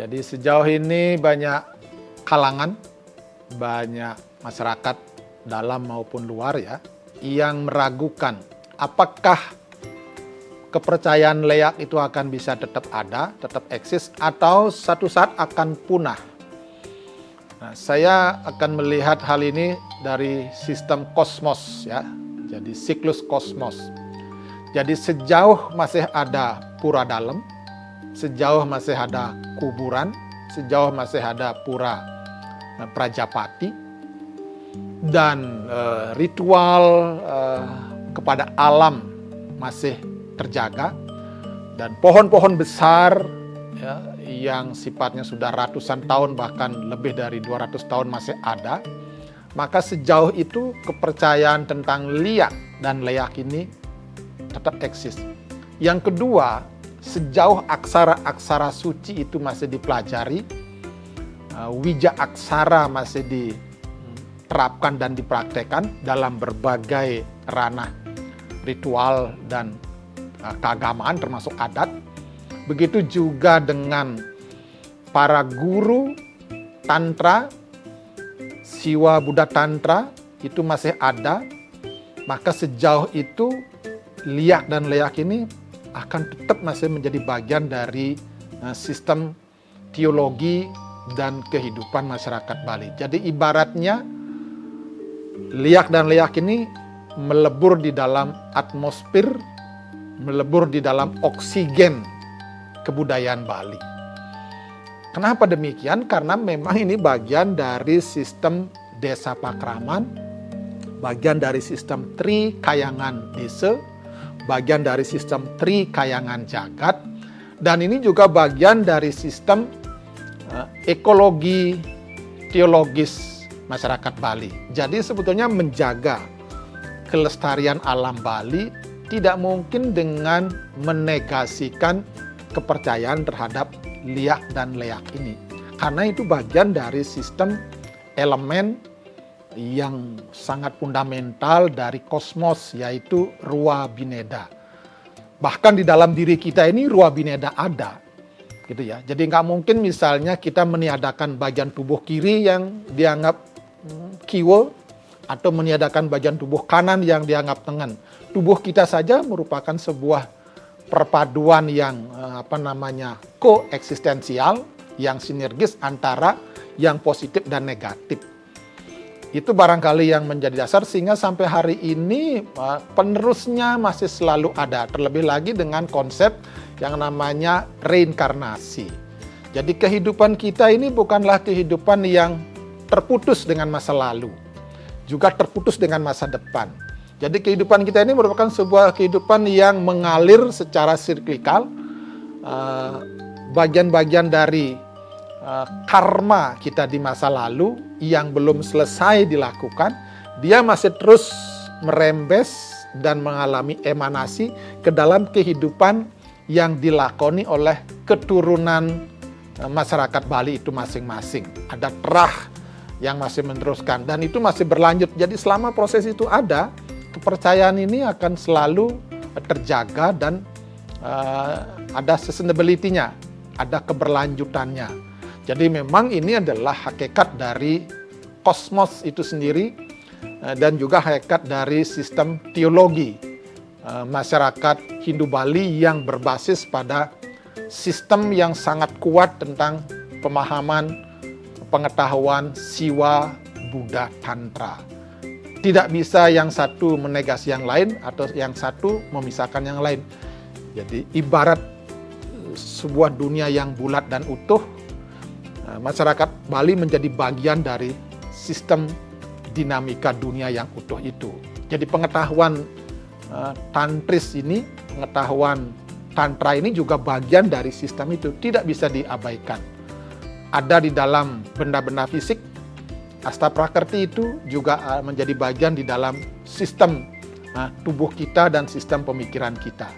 Jadi sejauh ini banyak kalangan, banyak masyarakat dalam maupun luar ya, yang meragukan apakah kepercayaan leak itu akan bisa tetap ada, tetap eksis, atau satu saat akan punah. Nah, saya akan melihat hal ini dari sistem kosmos ya, jadi siklus kosmos. Jadi sejauh masih ada pura dalam, sejauh masih ada kuburan, sejauh masih ada pura Prajapati, dan ritual kepada alam masih terjaga, dan pohon-pohon besar ya, yang sifatnya sudah ratusan tahun bahkan lebih dari 200 tahun masih ada, maka sejauh itu kepercayaan tentang liak dan leak ini tetap eksis. Yang kedua, sejauh aksara-aksara suci itu masih dipelajari, wija aksara masih diterapkan dan dipraktekkan dalam berbagai ranah ritual dan keagamaan termasuk adat. Begitu juga dengan para guru tantra, siwa Buddha tantra itu masih ada, maka sejauh itu liak dan leak ini akan tetap masih menjadi bagian dari sistem teologi dan kehidupan masyarakat Bali. Jadi ibaratnya liak dan leak ini melebur di dalam atmosfer, melebur di dalam oksigen kebudayaan Bali. Kenapa demikian? Karena memang ini bagian dari sistem desa pakraman, bagian dari sistem Tri Kayangan Desa, bagian dari sistem Tri Kayangan Jagat, dan ini juga bagian dari sistem ekologi teologis masyarakat Bali. Jadi sebetulnya menjaga kelestarian alam Bali tidak mungkin dengan menegasikan kepercayaan terhadap liak dan leak ini. Karena itu bagian dari sistem elemen yang sangat fundamental dari kosmos, yaitu Ruwa Bineda. Bahkan di dalam diri kita ini Ruwa Bineda ada, gitu ya. Jadi nggak mungkin misalnya kita meniadakan bagian tubuh kiri yang dianggap kiwo, atau meniadakan bagian tubuh kanan yang dianggap tengen. Tubuh kita saja merupakan sebuah perpaduan yang koeksistensial, yang sinergis antara yang positif dan negatif. Itu barangkali yang menjadi dasar sehingga sampai hari ini penerusnya masih selalu ada. Terlebih lagi dengan konsep yang namanya reinkarnasi. Jadi kehidupan kita ini bukanlah kehidupan yang terputus dengan masa lalu, juga terputus dengan masa depan. Jadi kehidupan kita ini merupakan sebuah kehidupan yang mengalir secara sirklikal. Bagian-bagian dari karma kita di masa lalu yang belum selesai dilakukan, dia masih terus merembes dan mengalami emanasi ke dalam kehidupan yang dilakoni oleh keturunan masyarakat Bali itu masing-masing. Ada terah yang masih meneruskan dan itu masih berlanjut. Jadi selama proses itu ada, kepercayaan ini akan selalu terjaga dan ada sustainability-nya, ada keberlanjutannya. Jadi memang ini adalah hakikat dari kosmos itu sendiri dan juga hakikat dari sistem teologi masyarakat Hindu Bali yang berbasis pada sistem yang sangat kuat tentang pemahaman, pengetahuan siwa Buddha Tantra. Tidak bisa yang satu menegasi yang lain atau yang satu memisahkan yang lain. Jadi ibarat sebuah dunia yang bulat dan utuh, masyarakat Bali menjadi bagian dari sistem dinamika dunia yang utuh itu. Jadi pengetahuan tantris ini, pengetahuan tantra ini juga bagian dari sistem itu, tidak bisa diabaikan. Ada di dalam benda-benda fisik, Asta Prakerti itu juga menjadi bagian di dalam sistem tubuh kita dan sistem pemikiran kita.